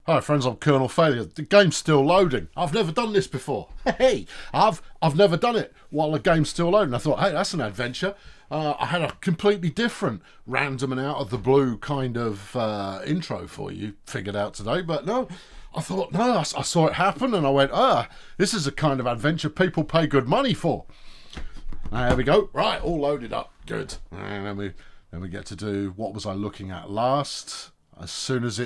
Hi friends, I'm Colonel Failure. The game's still loading. I've never done this before. Hey, I've never done it while the game's still loading. I thought, hey, that's an adventure. I had a completely different random and out of the blue kind of intro for you figured out today, but no. I thought, no, I saw it happen and I went, this is a kind of adventure people pay good money for. There we go. Right, all loaded up. Good. And then we get to do what was I looking at last. As soon as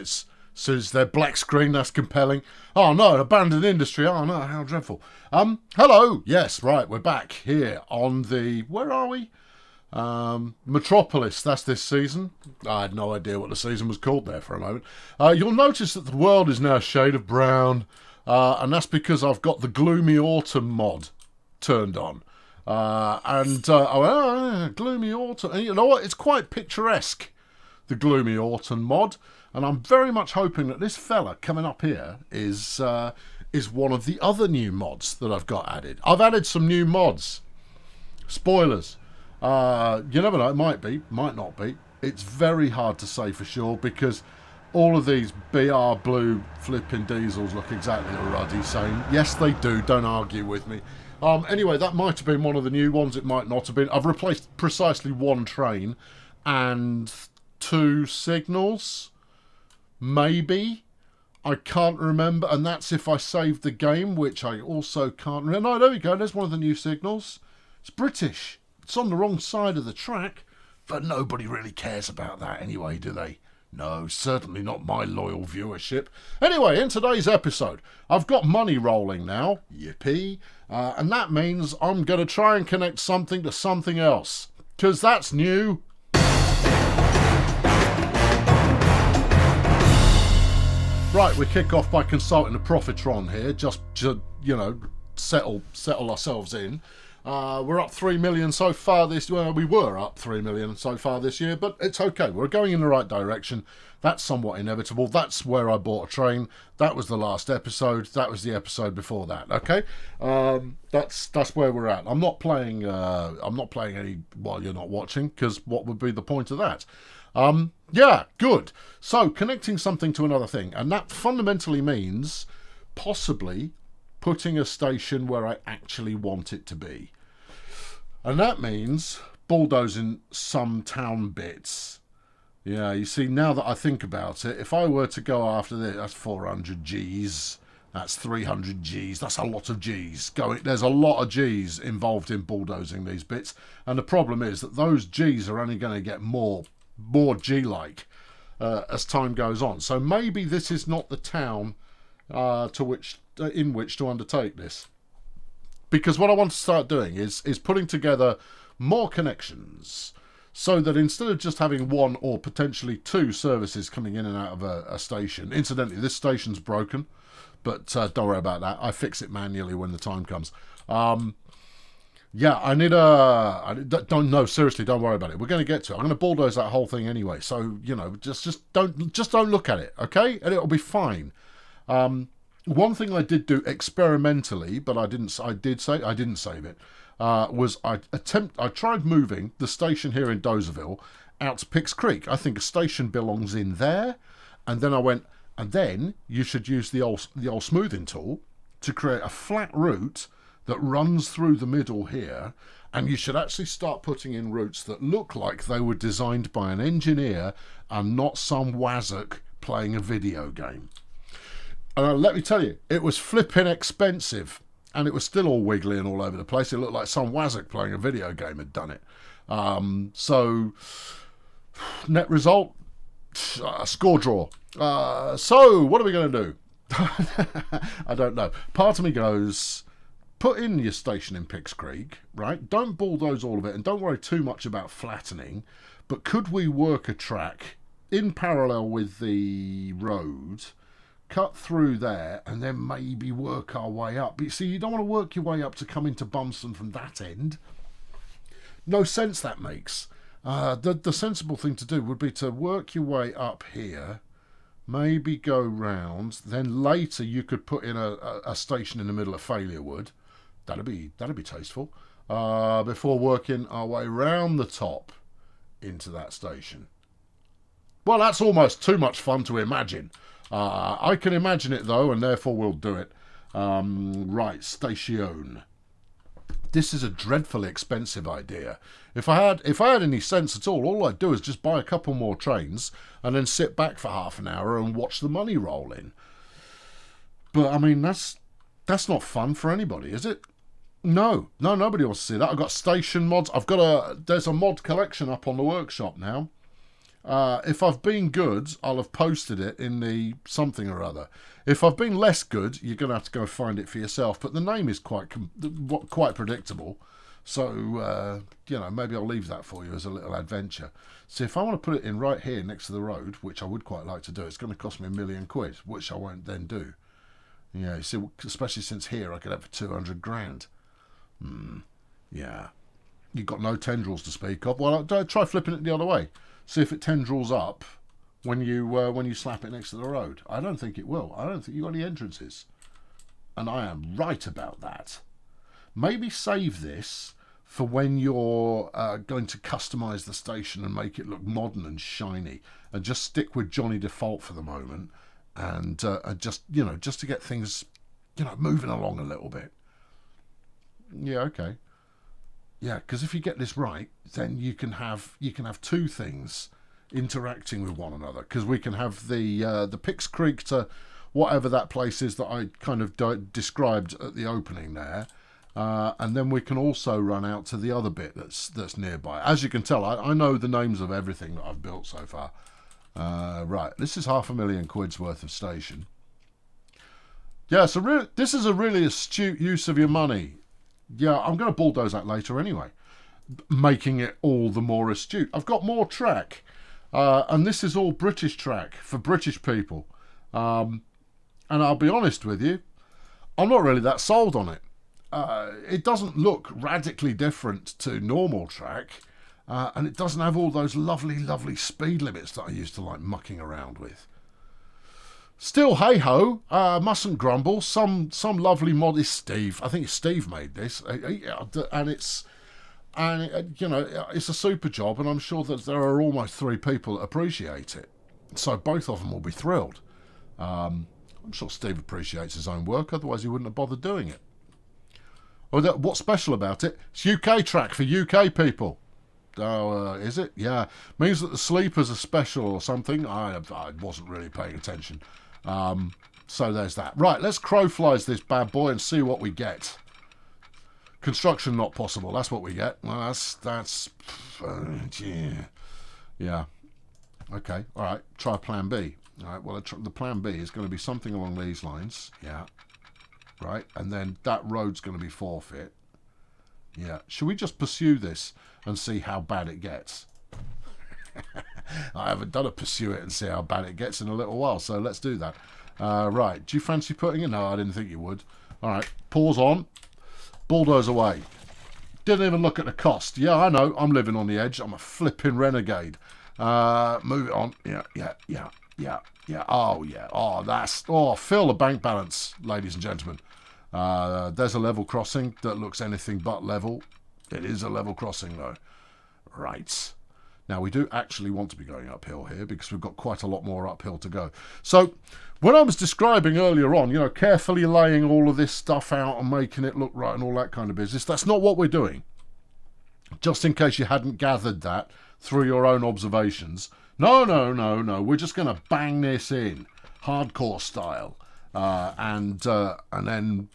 they're black screen, that's compelling. Oh no, abandoned industry. Oh no, how dreadful. Hello. Yes, right, we're back here on the, where are we? Metropolis, that's this season. I had no idea what the season was called there for a moment. You'll notice that the world is now a shade of brown, and that's because I've got the Gloomy Autumn mod turned on. Gloomy Autumn. And you know what? It's quite picturesque, the Gloomy Autumn mod. And I'm very much hoping that this fella coming up here is one of the other new mods that I've got added. I've added some new mods. Spoilers. You never know, it might be, might not be. It's very hard to say for sure because all of these BR blue flipping diesels look exactly the ruddy same. Yes, they do. Don't argue with me. Anyway, that might have been one of the new ones. It might not have been. I've replaced precisely one train and 2 signals. Maybe. I can't remember. And that's if I saved the game, which I also can't remember. No, there we go. There's one of the new signals. It's British. It's on the wrong side of the track. But nobody really cares about that anyway, do they? No, certainly not my loyal viewership. Anyway, in today's episode, I've got money rolling now. Yippee. And that means I'm going to try and connect something to something else. Because that's new. Right, we kick off by consulting the Profitron here, just to, you know, settle ourselves in. We're up 3 million so far this year. Well, we were up 3 million so far this year, but it's okay. We're going in the right direction. That's somewhat inevitable. That's where I bought a train. That was the last episode. That was the episode before that. Okay, that's where we're at. I'm not playing any while you're not watching, because what would be the point of that? Yeah, good. So, connecting something to another thing. And that fundamentally means possibly putting a station where I actually want it to be. And that means bulldozing some town bits. Yeah, you see, now that I think about it, if I were to go after this, that's 400 Gs. That's 300 Gs. That's a lot of Gs. There's a lot of Gs involved in bulldozing these bits. And the problem is that those Gs are only going to get more G-like as time goes on. So maybe this is not the town in which to undertake this. Because what I want to start doing is putting together more connections so that instead of just having 1 or potentially 2 services coming in and out of a station. Incidentally, this station's broken, but don't worry about that. I fix it manually when the time comes. Yeah, seriously, don't worry about it. We're going to get to it. I'm going to bulldoze that whole thing anyway. So, you know, just don't look at it, okay? And it'll be fine. One thing I did do experimentally, but I didn't save it, was I tried moving the station here in Dozerville out to Picks Creek. I think a station belongs in there. And then I went, and then you should use the old smoothing tool to create a flat route that runs through the middle here, and you should actually start putting in routes that look like they were designed by an engineer and not some wazzock playing a video game. Let me tell you, it was flipping expensive, and it was still all wiggly and all over the place. It looked like some wazzock playing a video game had done it. So, net result, score draw. So, what are we going to do? I don't know. Part of me goes, put in your station in Picks Creek, right? Don't bulldoze all of it, and don't worry too much about flattening. But could we work a track in parallel with the road, cut through there, and then maybe work our way up? But you see, you don't want to work your way up to come into Bumston from that end. No sense that makes. The sensible thing to do would be to work your way up here, maybe go round, then later you could put in a station in the middle of Failurewood. That'd be tasteful. Before working our way round the top into that station. Well, that's almost too much fun to imagine. I can imagine it though, and therefore we'll do it. Right, station. This is a dreadfully expensive idea. If I had any sense at all I'd do is just buy a couple more trains and then sit back for half an hour and watch the money roll in. But I mean, that's not fun for anybody, is it? No, nobody wants to see that. I've got station mods. There's a mod collection up on the workshop now. If I've been good, I'll have posted it in the something or other. If I've been less good, you're going to have to go find it for yourself. But the name is quite predictable. So, maybe I'll leave that for you as a little adventure. See, if I want to put it in right here next to the road, which I would quite like to do, it's going to cost me £1 million, which I won't then do. Yeah, you see, especially since here I could have for 200 grand. Yeah. You've got no tendrils to speak of. Well, try flipping it the other way. See if it tendrils up when you slap it next to the road. I don't think it will. I don't think you've got any entrances. And I am right about that. Maybe save this for when you're going to customise the station and make it look modern and shiny. And just stick with Johnny Default for the moment. And just to get things, moving along a little bit. Yeah, okay. Yeah, because if you get this right, then you can have two things interacting with one another. Because we can have the Pix Creek to whatever that place is that I kind of described at the opening there, and then we can also run out to the other bit that's nearby. As you can tell, I know the names of everything that I've built so far. Right, this is £500,000 worth of station. Yeah, so this is a really astute use of your money. Yeah, I'm going to bulldoze that later anyway, making it all the more astute. I've got more track, and this is all British track for British people. And I'll be honest with you, I'm not really that sold on it. It doesn't look radically different to normal track, and it doesn't have all those lovely, lovely speed limits that I used to like mucking around with. Still, hey-ho, mustn't grumble. Some lovely mod is Steve. I think Steve made this. And it's a super job, and I'm sure that there are almost 3 people that appreciate it. So both of them will be thrilled. I'm sure Steve appreciates his own work, otherwise he wouldn't have bothered doing it. What's special about it? It's UK track for UK people. Oh, is it? Yeah. Means that the sleepers are special or something. I wasn't really paying attention. So there's that. Right, let's crowflies this bad boy and see what we get. Construction not possible. That's what we get. Well, that's yeah. Okay. All right. Try plan B. All right. Well, the plan B is going to be something along these lines. Yeah. Right. And then that road's going to be forfeit. Yeah. Should we just pursue this and see how bad it gets? I haven't done a pursue it and see how bad it gets in a little while, so let's do that. Right, do you fancy putting it? No, I didn't think you would. Alright, pause on. Bulldoze away. Didn't even look at the cost. Yeah, I know, I'm living on the edge. I'm a flipping renegade. Move it on. Yeah. Oh, yeah. Fill the bank balance, ladies and gentlemen. There's a level crossing that looks anything but level. It is a level crossing, though. Right. Now, we do actually want to be going uphill here because we've got quite a lot more uphill to go. So, when I was describing earlier on, carefully laying all of this stuff out and making it look right and all that kind of business, that's not what we're doing. Just in case you hadn't gathered that through your own observations. No. We're just going to bang this in, hardcore style, and then,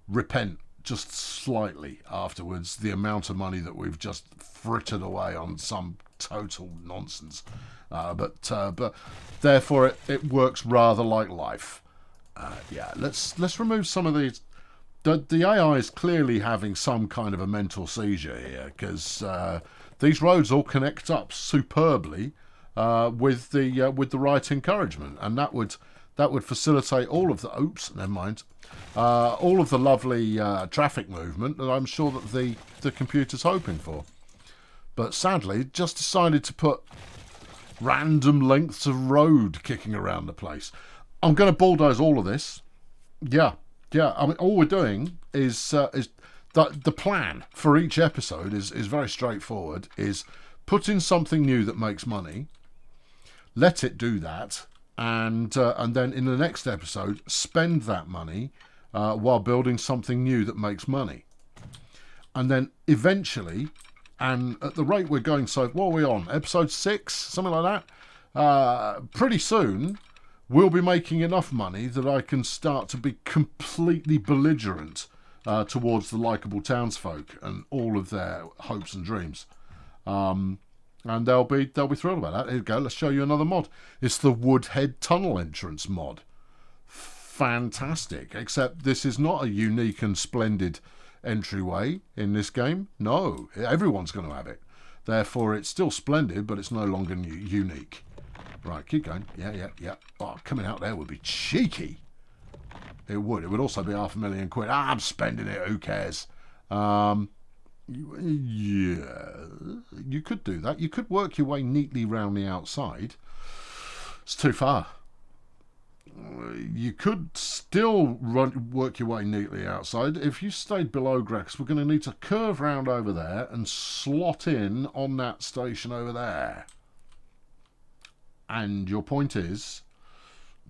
repent just slightly afterwards the amount of money that we've just frittered away on some total nonsense, but therefore it works rather like life. Let's remove some of these. The AI is clearly having some kind of a mental seizure here because these roads all connect up superbly with the right encouragement, and that would facilitate all of the all of the lovely traffic movement that I'm sure that the computer's hoping for. But sadly, it just decided to put random lengths of road kicking around the place. I'm going to bulldoze all of this. Yeah. I mean, all we're doing is the plan for each episode is very straightforward. Is put in something new that makes money, let it do that, and then in the next episode spend that money while building something new that makes money. And then eventually, and at the rate we're going, so what are we on? Episode 6? Something like that? Pretty soon, we'll be making enough money that I can start to be completely belligerent towards the likeable townsfolk and all of their hopes and dreams. And they'll be thrilled about that. Here we go, let's show you another mod. It's the Woodhead Tunnel Entrance mod. Fantastic, except this is not a unique and splendid entryway in this game. No, everyone's going to have it. Therefore, it's still splendid, but it's no longer unique. Right, keep going. Yeah. Oh, coming out there would be cheeky. It would. It would also be £500,000. I'm spending it. Who cares? Yeah, you could do that. You could work your way neatly round the outside. It's too far. You could still work your way neatly outside. If you stayed below Grex, we're going to need to curve round over there and slot in on that station over there. And your point is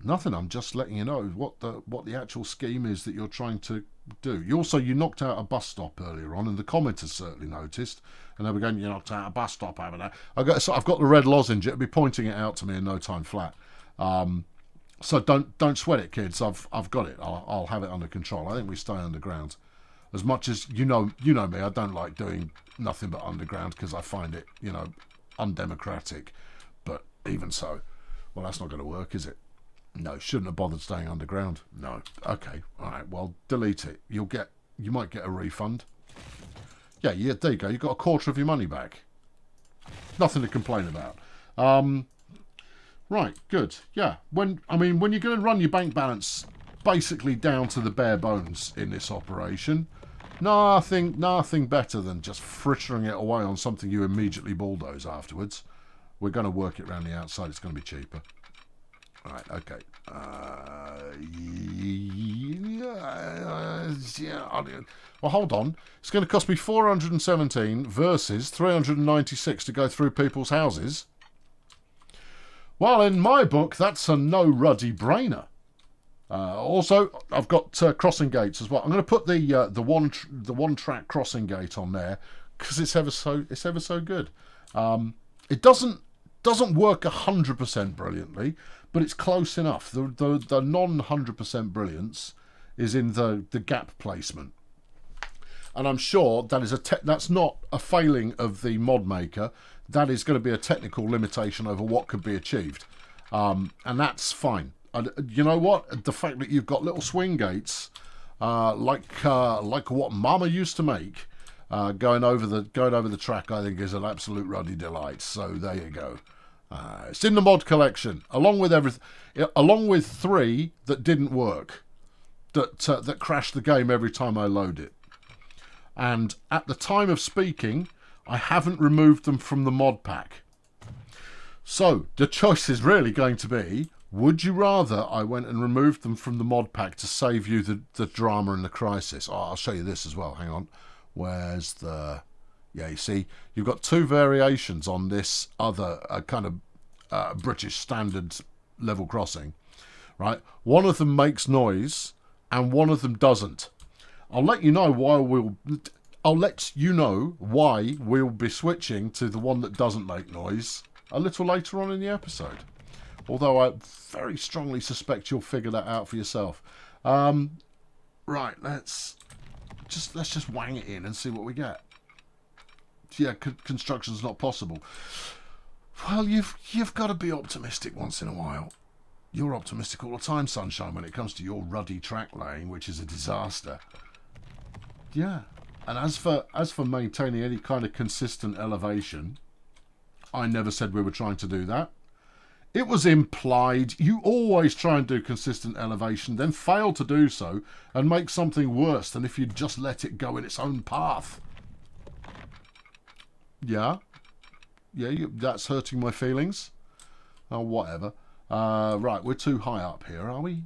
nothing. I'm just letting you know what the actual scheme is that you're trying to do. You knocked out a bus stop earlier on, and the commenters certainly noticed. And they were going, "You knocked out a bus stop over there." I've got the red lozenge. It'll be pointing it out to me in no time flat. So don't sweat it, kids. I've got it. I'll have it under control. I think we stay underground. As much as you know me, I don't like doing nothing but underground because I find it, undemocratic. But even so, well, that's not going to work, is it? No, shouldn't have bothered staying underground. No. Okay. All right. Well, delete it. You might get a refund. Yeah. There you go. You got a quarter of your money back. Nothing to complain about. Right, good. Yeah, when you're going to run your bank balance basically down to the bare bones in this operation, nothing better than just frittering it away on something you immediately bulldoze afterwards. We're going to work it around the outside. It's going to be cheaper. All right, okay. Well, hold on. It's going to cost me 417 versus 396 to go through people's houses. Well, in my book, that's a no ruddy brainer. Also, I've got crossing gates as well. I'm going to put the one track crossing gate on there because it's ever so good. It doesn't work 100% brilliantly, but it's close enough. The non 100% brilliance is in the gap placement, and I'm sure that's not a failing of the mod maker. That is going to be a technical limitation over what could be achieved. And that's fine. And you know what? The fact that you've got little swing gates, like what Mama used to make, going over the track, I think is an absolute ruddy delight. So there you go. It's in the mod collection, along with 3 that didn't work, that crashed the game every time I load it. And at the time of speaking, I haven't removed them from the mod pack. So the choice is really going to be, would you rather I went and removed them from the mod pack to save you the drama and the crisis? Oh, I'll show you this as well. Hang on. Where's the... Yeah, you see, you've got 2 variations on this other kind of British standard level crossing, right? One of them makes noise and one of them doesn't. I'll let you know why we'll be switching to the one that doesn't make noise a little later on in the episode. Although I very strongly suspect you'll figure that out for yourself. Right, let's just wang it in and see what we get. Yeah, construction's not possible. Well, you've got to be optimistic once in a while. You're optimistic all the time, sunshine, when it comes to your ruddy track laying, which is a disaster. Yeah. And as for maintaining any kind of consistent elevation, I never said we were trying to do that. It was implied. You always try and do consistent elevation, then fail to do so, and make something worse than if you'd just let it go in its own path. Yeah? Yeah, that's hurting my feelings. Oh, whatever. Right, we're too high up here, are we?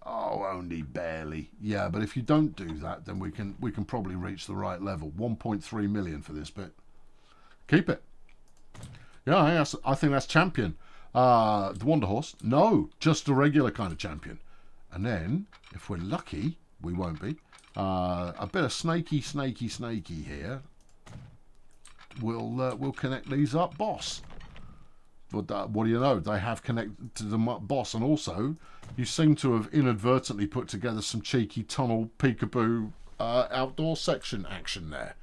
Oh, only barely. Yeah, but if you don't do that, then we can probably reach the right level. 1.3 million for this bit. Keep it. Yeah, I think that's champion. The Wonder Horse, no, just a regular kind of champion. And then, if we're lucky, we won't be, a bit of snaky here. We'll connect these up, boss. But what do you know? They have connected to the boss, and also you seem to have inadvertently put together some cheeky tunnel peekaboo outdoor section action there.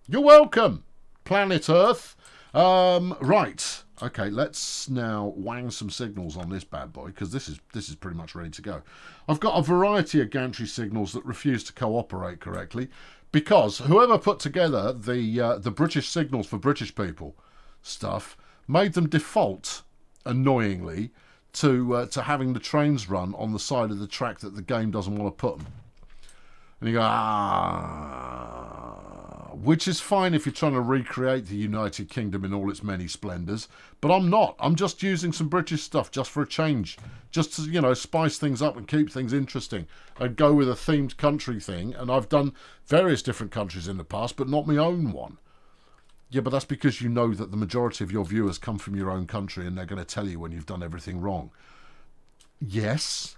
You're welcome, planet Earth. Right. Okay, let's now wang some signals on this bad boy, because this is pretty much ready to go. I've got a variety of gantry signals that refuse to cooperate correctly, because whoever put together the British signals for British people stuff made them default, annoyingly, to having the trains run on the side of the track that the game doesn't want to put them. And you go, which is fine if you're trying to recreate the United Kingdom in all its many splendours, but I'm not. I'm just using some British stuff just for a change, just to, you know, spice things up and keep things interesting and go with a themed country thing. And I've done various different countries in the past, but not my own one. Yeah, but that's because you know that the majority of your viewers come from your own country and they're going to tell you when you've done everything wrong. Yes.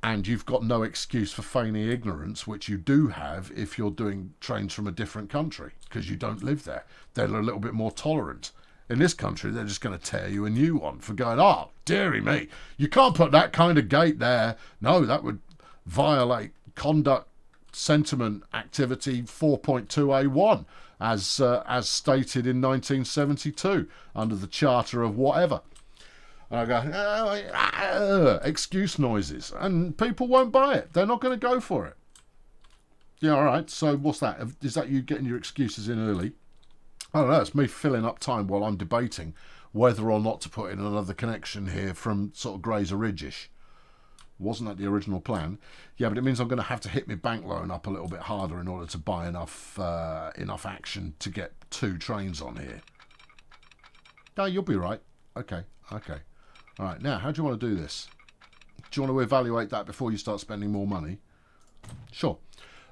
And you've got no excuse for feigning ignorance, which you do have if you're doing trains from a different country, because you don't live there. They're a little bit more tolerant. In this country, they're just going to tear you a new one for going, oh, dearie me, you can't put that kind of gate there. No, that would violate Conduct Sentiment Activity 4.2A1, as stated in 1972 under the Charter of whatever. And I go, excuse noises. And people won't buy it. They're not going to go for it. Yeah, all right. So what's that? Is that you getting your excuses in early? I don't know. It's me filling up time while I'm debating whether or not to put in another connection here from sort of Grazer Ridge-ish. Wasn't that the original plan? Yeah, but it means I'm going to have to hit my bank loan up a little bit harder in order to buy enough action to get 2 trains on here. No, you'll be right. Okay. All right, now, how do you want to do this? Do you want to evaluate that before you start spending more money? Sure.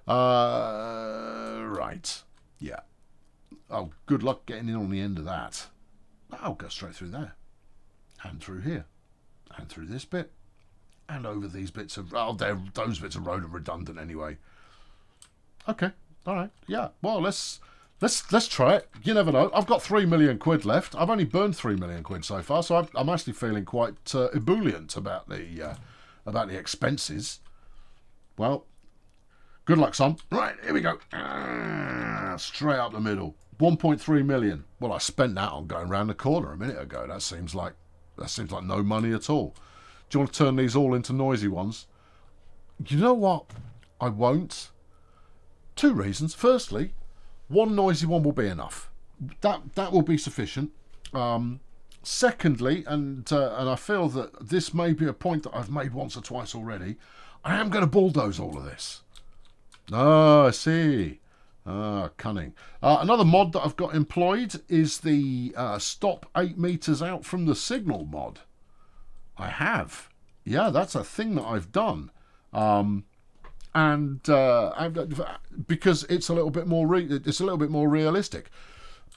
Right. Yeah. Oh, good luck getting in on the end of that. I'll go straight through there. And through here. And through this bit. And over these bits of... Oh, those bits of road are redundant anyway. Okay. All right. Yeah. Well, let's try it. You never know. I've got 3 million quid left. I've only burned 3 million quid so far, so I'm actually feeling quite ebullient about the expenses. Well, good luck, son. Right, here we go. Straight up the middle. 1.3 million. Well, I spent that on going round the corner a minute ago. That seems like no money at all. Do you want to turn these all into noisy ones? You know what? I won't. 2 reasons. Firstly, 1 noisy one will be enough. That will be sufficient. Secondly, and I feel that this may be a point that I've made once or twice already, I am going to bulldoze all of this. Oh, I see. Cunning. Another mod that I've got employed is the stop 8 meters out from the signal mod. I have. Yeah, that's a thing that I've done. And because it's a little bit more realistic.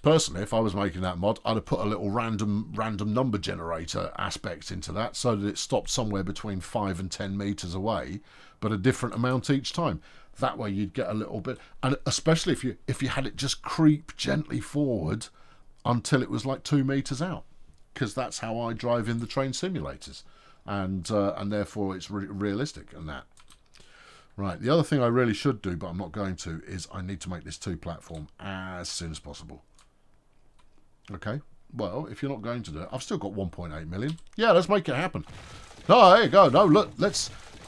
Personally, if I was making that mod, I'd have put a little random number generator aspect into that, so that it stopped somewhere between 5 and 10 meters away, but a different amount each time. That way, you'd get a little bit, and especially if you had it just creep gently forward until it was like 2 meters out, because that's how I drive in the train simulators, and therefore it's realistic and that. Right, the other thing I really should do, but I'm not going to, is I need to make this 2-platform as soon as possible. Okay, well, if you're not going to do it, I've still got 1.8 million. Yeah, let's make it happen. No, there you go. No, look,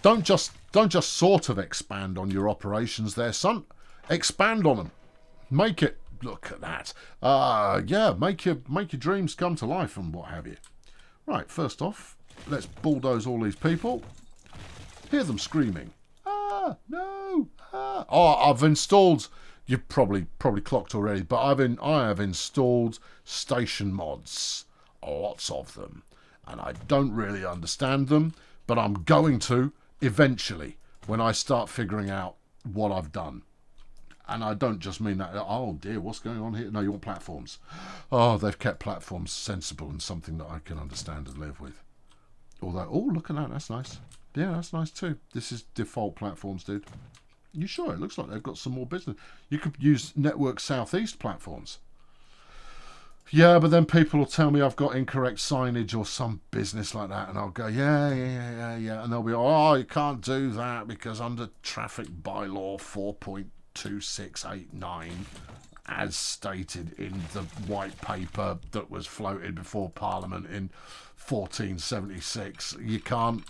don't just sort of expand on your operations there, son. Expand on them. Make it, look at that. Yeah, make your dreams come to life and what have you. Right, first off, let's bulldoze all these people. Hear them screaming. No. Oh, I've installed. You've probably clocked already, but I have installed station mods, lots of them, and I don't really understand them, but I'm going to eventually when I start figuring out what I've done. And I don't just mean that, oh dear, what's going on here? No, you want platforms. Oh, they've kept platforms sensible and something that I can understand and live with. Although, oh, look at that, that's nice. Yeah, that's nice too. This is default platforms, dude. You sure? It looks like they've got some more business. You could use Network Southeast platforms. Yeah, but then people will tell me I've got incorrect signage or some business like that, and I'll go, yeah. And they'll be, oh, you can't do that because under traffic bylaw 4.2689, as stated in the white paper that was floated before Parliament in 1476, you can't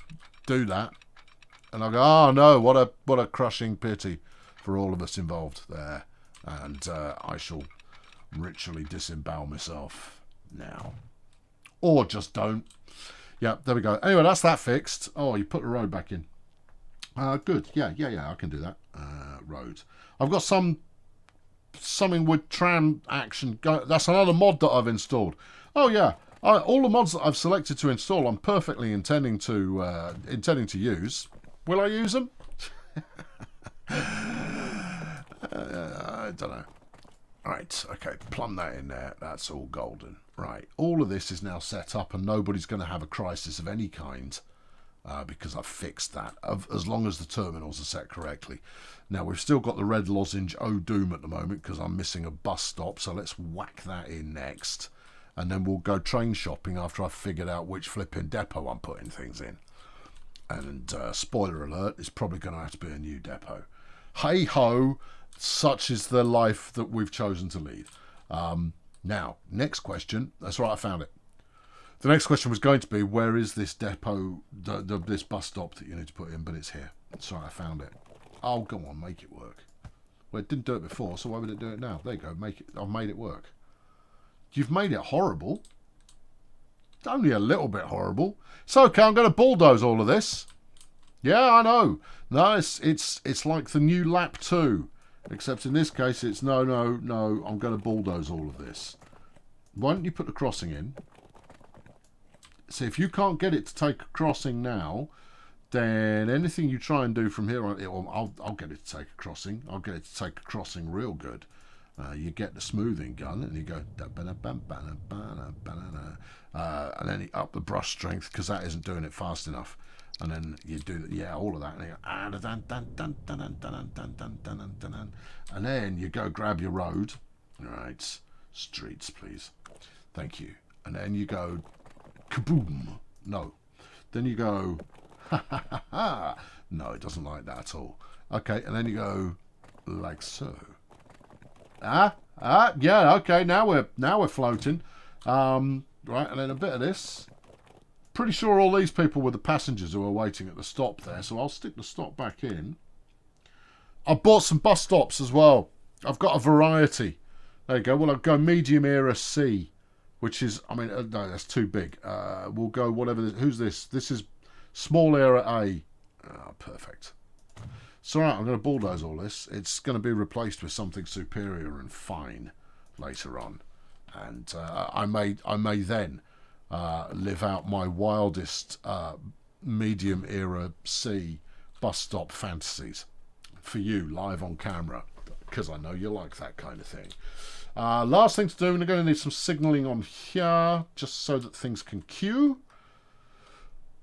do that. And I go, oh no, what a crushing pity for all of us involved there. And I shall ritually disembowel myself now. Or just don't. Yeah, there we go. Anyway, that's that fixed. Oh, you put the road back in. Good. Yeah, I can do that. Road. I've got something with tram action. That's another mod that I've installed. Oh yeah. All the mods that I've selected to install, I'm perfectly intending to use. Will I use them? I don't know. Right, okay, plumb that in there. That's all golden. Right, all of this is now set up and nobody's going to have a crisis of any kind because I've fixed that, as long as the terminals are set correctly. Now, we've still got the red lozenge Oh Doom at the moment because I'm missing a bus stop, so let's whack that in next. And then we'll go train shopping after I've figured out which flipping depot I'm putting things in. And spoiler alert, it's probably going to have to be a new depot. Hey ho, such is the life that we've chosen to lead. Now, next question. That's right, I found it. The next question was going to be, where is this depot, this bus stop that you need to put in? But it's here. Sorry, I found it. Oh, go on, make it work. Well, it didn't do it before, so why would it do it now? There you go, make it. I've made it work. You've made it horrible. It's only a little bit horrible. It's okay, I'm going to bulldoze all of this. Yeah, I know. No, it's like the new lap 2. Except in this case, it's no, I'm going to bulldoze all of this. Why don't you put the crossing in? See, if you can't get it to take a crossing now, then anything you try and do from here on, I'll get it to take a crossing. I'll get it to take a crossing real good. You get the smoothing gun and you go, and then you up the brush strength because that isn't doing it fast enough. And then you do, all of that. And then you go grab your road. Right, streets, please. Thank you. And then you go, kaboom. No. Then you go, ha ha ha ha. No, it doesn't like that at all. Okay, and then you go, like so. Yeah, okay, now we're floating. Right, and then a bit of this. Pretty sure all these people were the passengers who were waiting at the stop there, so I'll stick the stop back in. I bought some bus stops as well. I've got a variety. There you go. Well, I'll go medium era C, which is, no, that's too big. We'll go whatever. Who's this? This is small era A. Oh, perfect. It's all right. I'm going to bulldoze all this. It's going to be replaced with something superior and fine later on, and I may then live out my wildest medium era C bus stop fantasies for you live on camera, because I know you like that kind of thing. Last thing to do, we're going to need some signalling on here just so that things can queue.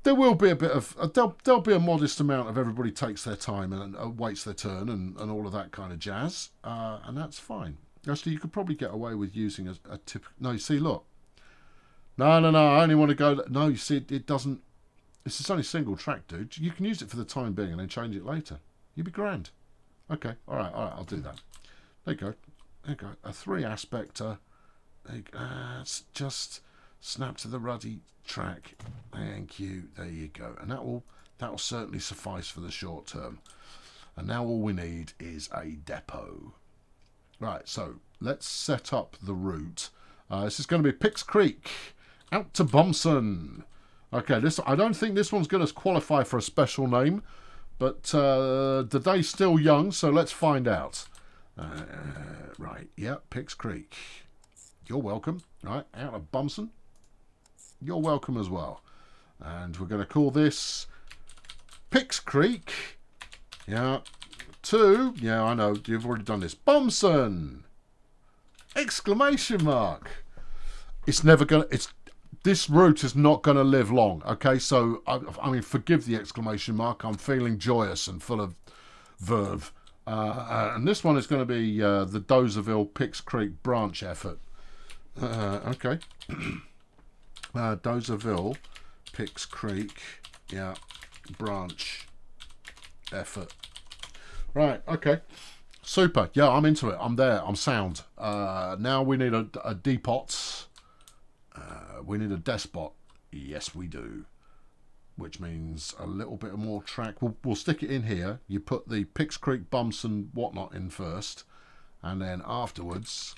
There will be a bit of there'll be a modest amount of everybody takes their time and waits their turn and all of that kind of jazz, and that's fine. Actually, you could probably get away with using a typical. No, you see, look. No, I only want to go. No, you see, it doesn't. This is only single track, dude. You can use it for the time being and then change it later. You'd be grand. Okay, all right, I'll do that. There you go. A 3-aspecter. Just snap to the ruddy track. Thank you. There you go. And that will certainly suffice for the short term. And now all we need is a depot. Right, so let's set up the route. This is going to be Picks Creek out to Bomson. Okay, I don't think this one's going to qualify for a special name, but the day's still young, so let's find out. Right, yeah, Picks Creek. You're welcome. Right, out of Bomson. You're welcome as well. And we're going to call this Picks Creek. Yeah, to, yeah, I know, you've already done this, Bomson! Exclamation mark! It's never going to, this route is not going to live long, okay? So, I mean, forgive the exclamation mark. I'm feeling joyous and full of verve. And this one is going to be the Dozerville Picks Creek branch effort. Okay. Dozerville Picks Creek, yeah, branch effort. Right, okay. Super. Yeah, I'm into it. I'm there. I'm sound. Now we need a depot. We need a despot. Yes, we do. Which means a little bit more track. We'll stick it in here. You put the Picks Creek bumps and whatnot in first. And then afterwards,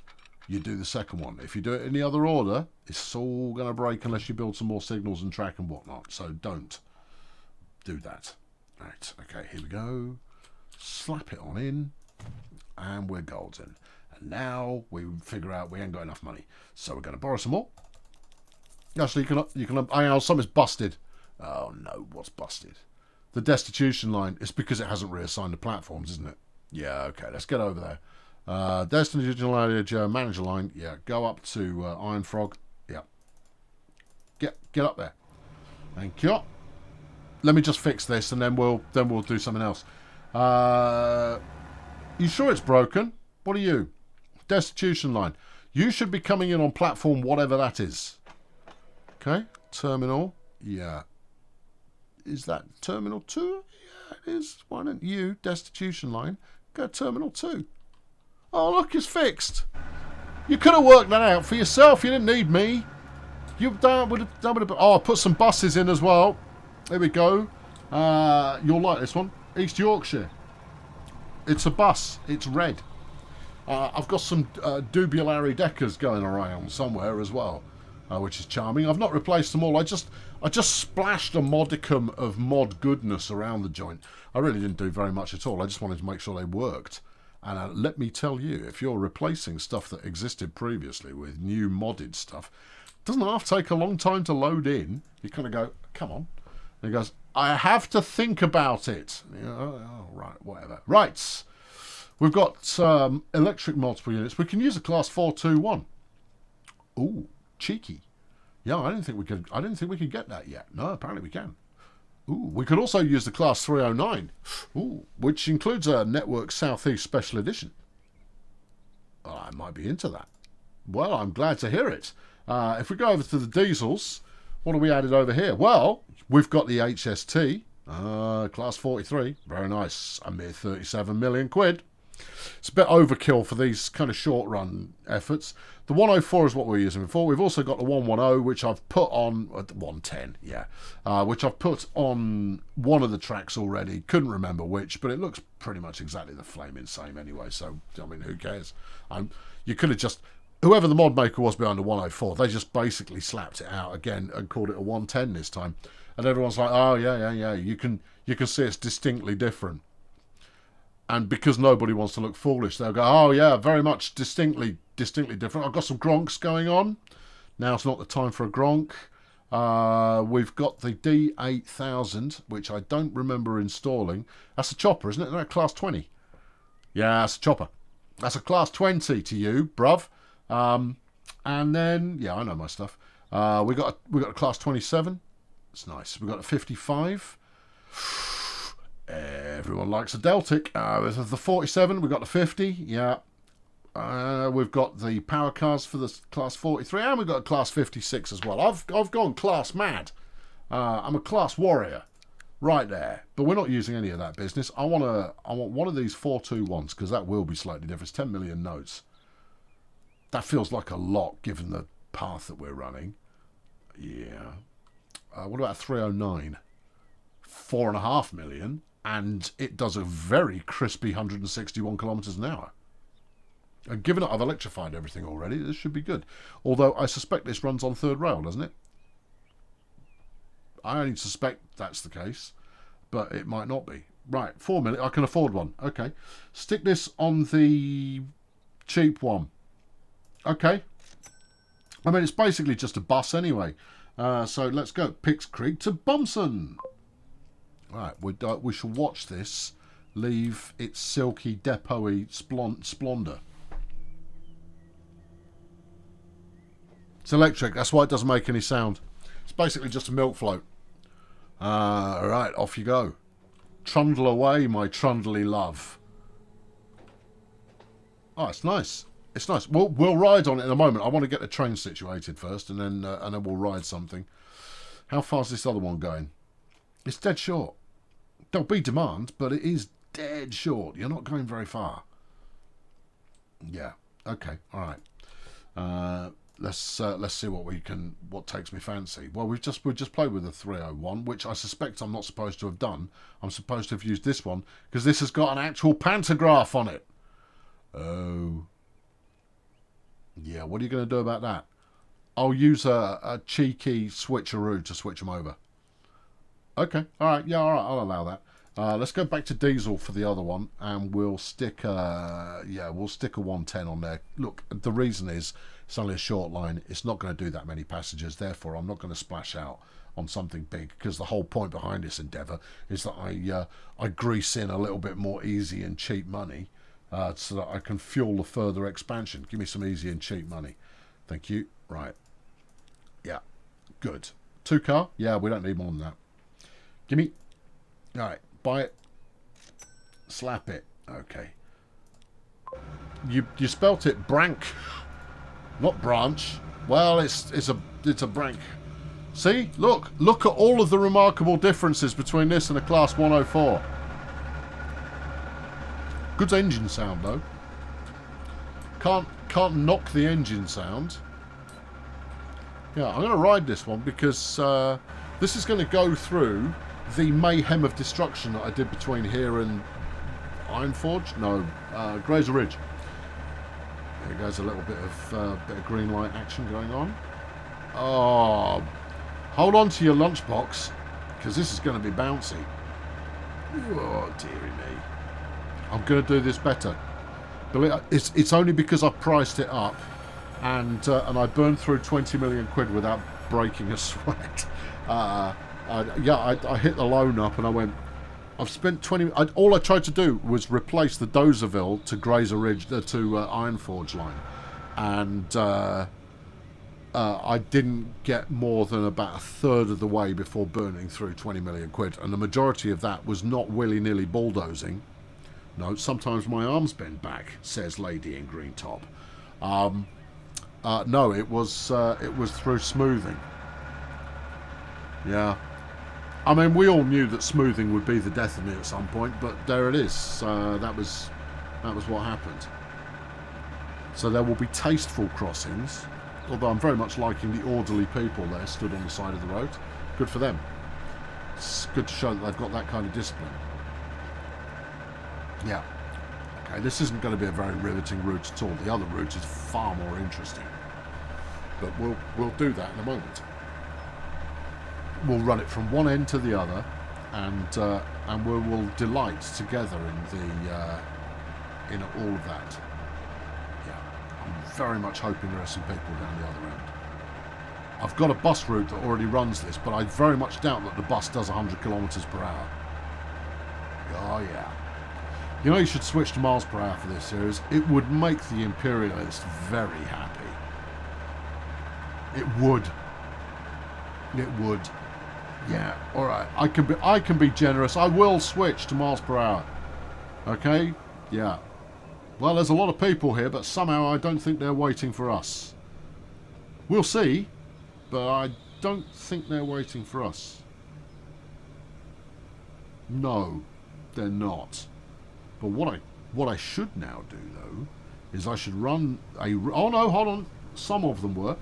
you do the second one. If you do it in the other order, it's all going to break unless you build some more signals and track and whatnot. So don't do that. Right, okay, here we go. Slap it on in. And we're golden. And now we figure out we ain't got enough money. So we're going to borrow some more. Actually, you can. Hang on, something's busted. Oh no, what's busted? The destitution line. It's because it hasn't reassigned the platforms, isn't it? Yeah, okay, let's get over there. Destitution line, manager line. Yeah, go up to Iron Frog. Yeah. Get up there. Thank you. Let me just fix this, and then we'll do something else. You sure it's broken? What are you? Destitution line. You should be coming in on platform whatever that is. Okay, terminal. Yeah. Is that terminal 2? Yeah, it is. Why don't you, destitution line, go terminal 2? Oh, look, it's fixed. You could have worked that out for yourself. You didn't need me. You've done would have done. Oh, I put some buses in as well. There we go. You'll like this one. East Yorkshire. It's a bus. It's red. I've got some Dubulary Deckers going around somewhere as well, which is charming. I've not replaced them all. I just splashed a modicum of mod goodness around the joint. I really didn't do very much at all. I just wanted to make sure they worked. And let me tell you, if you're replacing stuff that existed previously with new modded stuff, it doesn't have to take a long time to load in. You kind of go, come on. And he goes, I have to think about it. You know, oh, right, whatever. Right. We've got electric multiple units. We can use a class 421. Ooh, cheeky. Yeah, I didn't think we could get that yet. No, apparently we can. Ooh, we could also use the class 309. Ooh, which includes a Network Southeast Special Edition. Well, I might be into that. Well, I'm glad to hear it. If we go over to the diesels, what have we added over here? Well, we've got the HST, class 43. Very nice. A mere 37 million quid. It's a bit overkill for these kind of short-run efforts. The 104 is what we're using before. We've also got the 110, which I've put on... 110, yeah. Which I've put on one of the tracks already. Couldn't remember which, but it looks pretty much exactly the flaming same anyway, so, I mean, who cares? You could have just... Whoever the mod maker was behind the 104, they just basically slapped it out again and called it a 110 this time. And everyone's like, oh, yeah. You can see it's distinctly different. And because nobody wants to look foolish, they'll go, oh, yeah, very much distinctly different. I've got some gronks going on. Now it's not the time for a gronk. We've got the D8000, which I don't remember installing. That's a chopper, isn't it? No, class 20. Yeah, that's a chopper. That's a class 20 to you, bruv. And then, yeah, I know my stuff. We got a class 27. It's nice. We got a 55. Everyone likes a Deltic. This is the 47. We've got the 50. Yeah. We've got the power cars for the class 43, and we've got a class 56 as well. I've gone class mad. I'm a class warrior, right there. But we're not using any of that business. I want one of these 421s because that will be slightly different. It's 10 million notes. That feels like a lot given the path that we're running. Yeah. What about 309? 4.5 million, and it does a very crispy 161 kilometres an hour. And given that I've electrified everything already, this should be good. Although I suspect this runs on third rail, doesn't it? I only suspect that's the case, but it might not be. Right, 4 million. I can afford one. Okay. Stick this on the cheap one. Okay. I mean, it's basically just a bus anyway. So let's go. Picks Creek to Bomson. Right, we shall watch this leave its silky, depot-y splendor. It's electric, that's why it doesn't make any sound. It's basically just a milk float. Alright, off you go. Trundle away, my trundly love. Oh, it's nice. It's nice. We'll ride on it in a moment. I want to get the train situated first, and then we'll ride something. How far's this other one going? It's dead short. There'll be demand, but it is dead short. You're not going very far. Yeah. Okay. All right. Let's see what takes me fancy. Well, we've just played with the 301, which I suspect I'm not supposed to have done. I'm supposed to have used this one because this has got an actual pantograph on it. Oh. Yeah, what are you going to do about that? I'll use a cheeky switcheroo to switch them over. Okay, all right, yeah, all right, I'll allow that. Let's go back to diesel for the other one, and we'll stick a 110 on there. Look, the reason is it's only a short line. It's not going to do that many passengers. Therefore, I'm not going to splash out on something big because the whole point behind this endeavour is that I grease in a little bit more easy and cheap money. So that I can fuel the further expansion. Give me some easy and cheap money. Thank you. Right. Yeah. Good. 2 car? Yeah, we don't need more than that. Give me. Alright. Buy it. Slap it. Okay. You spelt it brank. Not branch. Well, it's a brank. See? Look at all of the remarkable differences between this and a Class 104. Good engine sound though. Can't knock the engine sound. Yeah, I'm going to ride this one because this is going to go through the mayhem of destruction that I did between here and Ironforge. No, Grazer Ridge. There goes a little bit of green light action going on. Oh, hold on to your lunchbox because this is going to be bouncy. Oh dearie me. I'm going to do this better. But it's only because I priced it up and I burned through 20 million quid without breaking a sweat. I hit the loan up and I went, I've spent 20... all I tried to do was replace the Dozerville to Grazer Ridge, to Ironforge line. And I didn't get more than about a third of the way before burning through 20 million quid. And the majority of that was not willy-nilly bulldozing. No, sometimes my arms bend back, says Lady in Green Top. No, it was through smoothing. Yeah. I mean, we all knew that smoothing would be the death of me at some point, but there it is. That was what happened. So there will be tasteful crossings, although I'm very much liking the orderly people there stood on the side of the road. Good for them. It's good to show that they've got that kind of discipline. Yeah. Okay, this isn't going to be a very riveting route at all. The other route is far more interesting. But we'll do that in a moment. We'll run it from one end to the other, and we will delight together in all of that. Yeah, I'm very much hoping there are some people down the other end. I've got a bus route that already runs this, but I very much doubt that the bus does 100 kilometers per hour. Oh yeah. You know, you should switch to miles per hour for this series. It would make the Imperialists very happy. It would. It would. Yeah, alright. I can be generous. I will switch to miles per hour. Okay? Yeah. Well, there's a lot of people here, but somehow I don't think they're waiting for us. We'll see, but I don't think they're waiting for us. No, they're not. But what I should now do, though, is I should run a... Oh, no, hold on. Some of them were.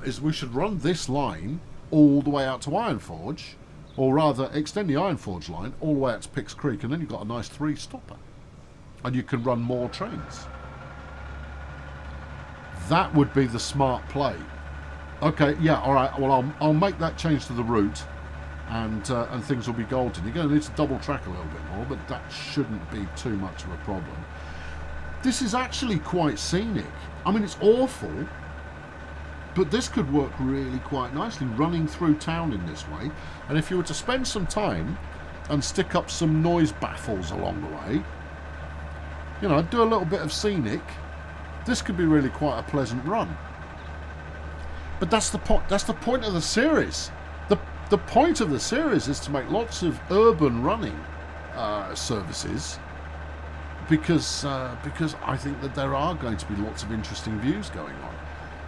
Is we should run this line all the way out to Ironforge, or rather extend the Ironforge line all the way out to Picks Creek, and then you've got a nice 3-stopper. And you can run more trains. That would be the smart play. Okay, yeah, all right. Well, I'll make that change to the route, and things will be golden. You're going to need to double track a little bit more, but that shouldn't be too much of a problem. This is actually quite scenic. I mean, it's awful, but this could work really quite nicely, running through town in this way. And if you were to spend some time and stick up some noise baffles along the way, you know, do a little bit of scenic, this could be really quite a pleasant run. But that's the point. That's the point of the series. The point of the series is to make lots of urban running services, because I think that there are going to be lots of interesting views going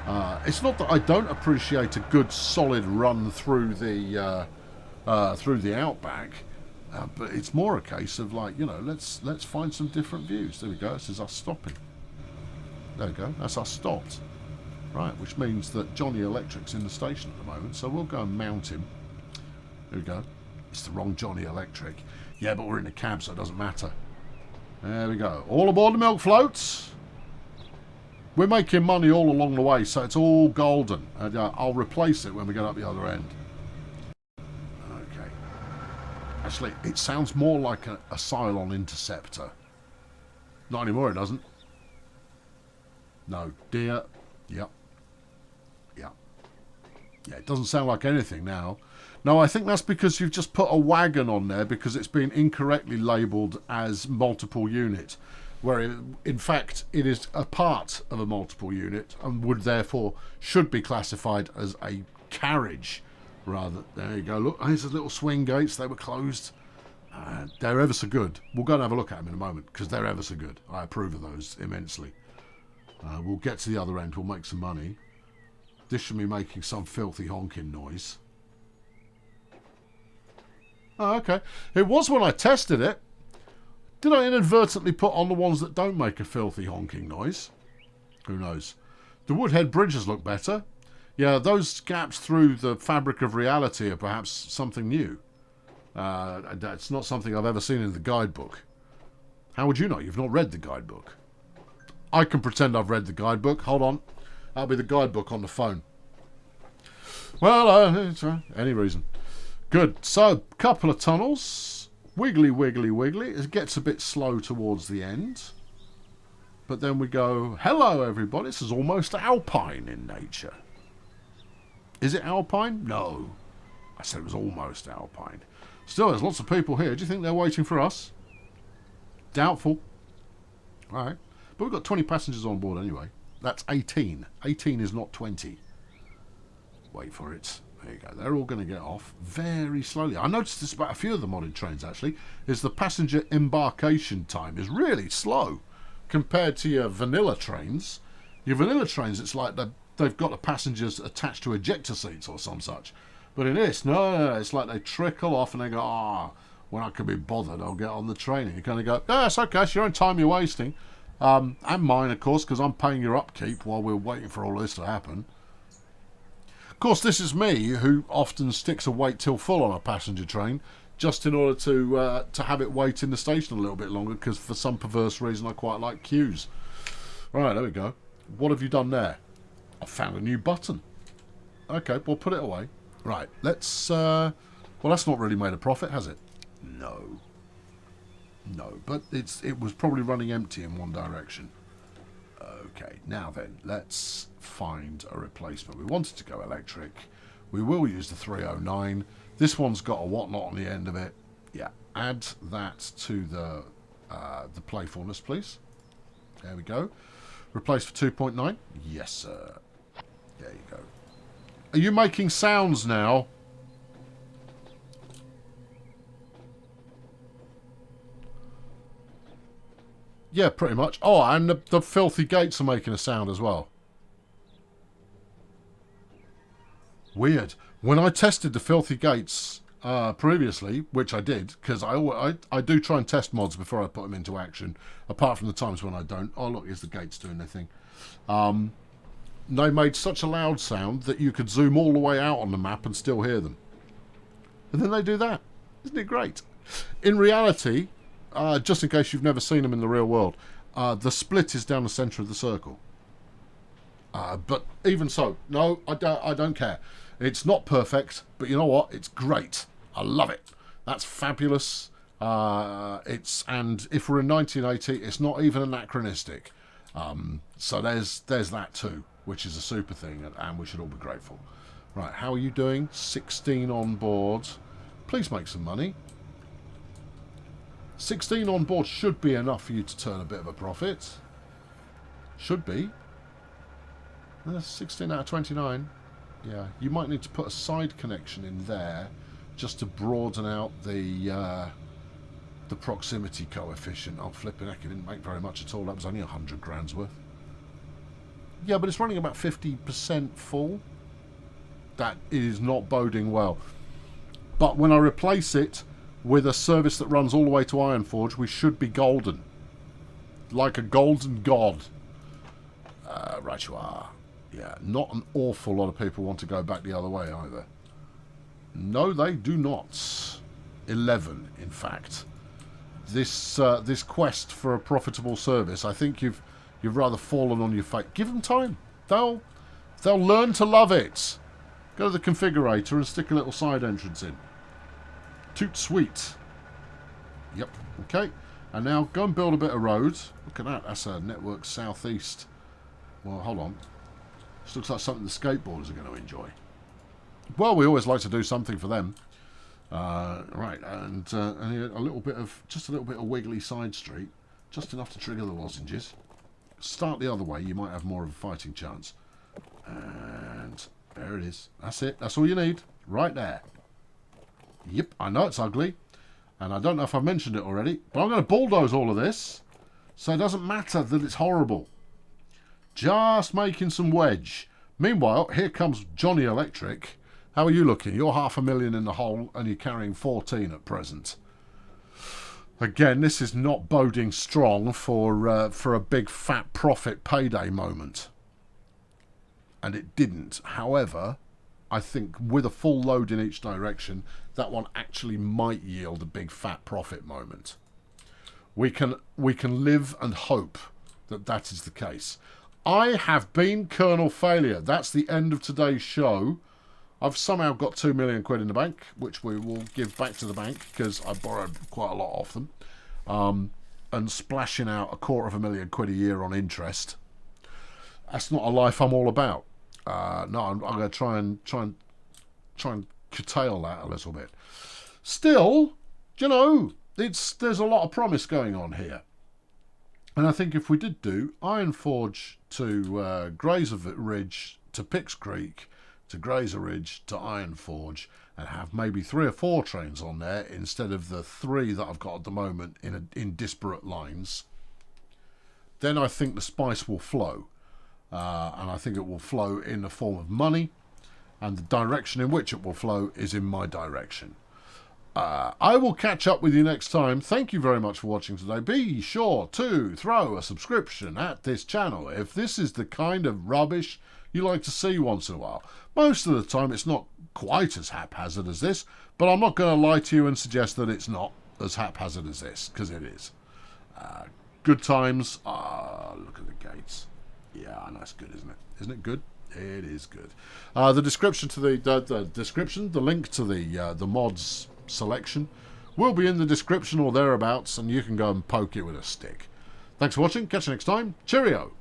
on. It's not that I don't appreciate a good solid run through the outback, but it's more a case of, like, you know, let's find some different views. There we go. This is us stopping. There we go. That's us stopped. Right, which means that Johnny Electric's in the station at the moment, so we'll go and mount him. There we go. It's the wrong Johnny Electric. Yeah, but we're in a cab, so it doesn't matter. There we go. All aboard the milk floats. We're making money all along the way, so it's all golden. And I'll replace it when we get up the other end. Okay. Actually, it sounds more like a Cylon Interceptor. Not anymore, it doesn't. No, dear. Yep. Yeah, it doesn't sound like anything now. No, I think that's because you've just put a wagon on there because it's been incorrectly labelled as multiple unit, where in fact it is a part of a multiple unit and would therefore should be classified as a carriage rather. There you go. Look, there's the little swing gates. They were closed. They're ever so good. We'll go and have a look at them in a moment because they're ever so good. I approve of those immensely. We'll get to the other end. We'll make some money. This should be making some filthy honking noise. Oh, okay. It was when I tested it. Did I inadvertently put on the ones that don't make a filthy honking noise? Who knows? The Woodhead bridges look better. Yeah, those gaps through the fabric of reality are perhaps something new. That's not something I've ever seen in the guidebook. How would you know? You've not read the guidebook. I can pretend I've read the guidebook. Hold on. That'll be the guidebook on the phone. Well, any reason. Good. So, couple of tunnels. Wiggly, wiggly, wiggly. It gets a bit slow towards the end. But then we go, hello, everybody. This is almost alpine in nature. Is it alpine? No. I said it was almost alpine. Still, there's lots of people here. Do you think they're waiting for us? Doubtful. All right. But we've got 20 passengers on board anyway. That's 18. 18 is not 20. Wait for it. There you go. They're all going to get off very slowly. I noticed this about a few of the modded trains, actually, is the passenger embarkation time is really slow compared to your vanilla trains. Your vanilla trains, it's like they've got the passengers attached to ejector seats or some such. But in this, no, it's like they trickle off and they go, when I can be bothered, I'll get on the train. And you kind of go, it's okay, it's your own time you're wasting. And mine, of course, because I'm paying your upkeep while we're waiting for all this to happen. Of course, this is me, who often sticks a wait till full on a passenger train, just in order to have it wait in the station a little bit longer, because for some perverse reason I quite like queues. Right, there we go. What have you done there? I found a new button. Okay, we'll put it away. Right, let's... well, that's not really made a profit, has it? No. No, but it was probably running empty in one direction. Okay, now then, let's find a replacement. We wanted to go electric. We will use the 309. This one's got a whatnot on the end of it. Yeah, add that to the playfulness, please. There we go. Replace for 2.9. Yes, sir. There you go. Are you making sounds now? Yeah, pretty much. Oh, and the filthy gates are making a sound as well. Weird. When I tested the filthy gates previously, which I did, because I do try and test mods before I put them into action, apart from the times when I don't. Oh, look, here's the gates doing their thing. They made such a loud sound that you could zoom all the way out on the map and still hear them. And then they do that. Isn't it great? In reality... just in case you've never seen them in the real world, the split is down the centre of the circle. But even so, no, I don't care. It's not perfect, but you know what? It's great. I love it. That's fabulous. And if we're in 1980, it's not even anachronistic. So there's that too, which is a super thing, and we should all be grateful. Right, how are you doing? 16 on board. Please make some money. 16 on board should be enough for you to turn a bit of a profit. Should be. 16 out of 29. Yeah, you might need to put a side connection in there just to broaden out the proximity coefficient. Oh, flipping heck, it didn't make very much at all. That was only 100 grand's worth. Yeah, but it's running about 50% full. That is not boding well. But when I replace it with a service that runs all the way to Ironforge, we should be golden. Like a golden god. Right you are. Yeah, not an awful lot of people want to go back the other way either. No, they do not. 11, in fact. This quest for a profitable service, I think you've rather fallen on your fate. Give them time. They'll learn to love it. Go to the configurator and stick a little side entrance in. Toot sweet. Yep. Okay. And now go and build a bit of road. Look at that. That's a network southeast. Well, hold on. This looks like something the skateboarders are going to enjoy. Well, we always like to do something for them. Right, and a little bit of wiggly side street, just enough to trigger the lozenges. Start the other way, you might have more of a fighting chance. And there it is. That's it. That's all you need. Right there. Yep, I know it's ugly, and I don't know if I've mentioned it already, but I'm going to bulldoze all of this, so it doesn't matter that it's horrible. Just making some wedge. Meanwhile, here comes Johnny Electric. How are you looking? You're 500,000 in the hole, and you're carrying 14 at present. Again, this is not boding strong for a big fat profit payday moment. And it didn't. However, I think with a full load in each direction, that one actually might yield a big fat profit moment. We can live and hope that that is the case. I have been Colonel Failure. That's the end of today's show. I've somehow got 2 million quid in the bank, which we will give back to the bank because I borrowed quite a lot off them, and splashing out 250,000 quid a year on interest. That's not a life I'm all about. No, I'm going to try and curtail that a little bit. Still, you know, there's a lot of promise going on here. And I think if we did do Ironforge to Grazer Ridge to Pix Creek to Grazer Ridge to Ironforge and have maybe 3 or 4 trains on there instead of the 3 that I've got at the moment in disparate lines, then I think the spice will flow. And I think it will flow in the form of money, and the direction in which it will flow is in my direction. I will catch up with you next time. Thank you very much for watching today. Be sure to throw a subscription at this channel if this is the kind of rubbish you like to see once in a while. Most of the time it's not quite as haphazard as this, but I'm not going to lie to you and suggest that it's not as haphazard as this, because it is. Good times. Look at the gates. Yeah, that's good, isn't it? Isn't it good? It is good. The description to the link to the mods selection will be in the description or thereabouts, and you can go and poke it with a stick. Thanks for watching. Catch you next time. Cheerio.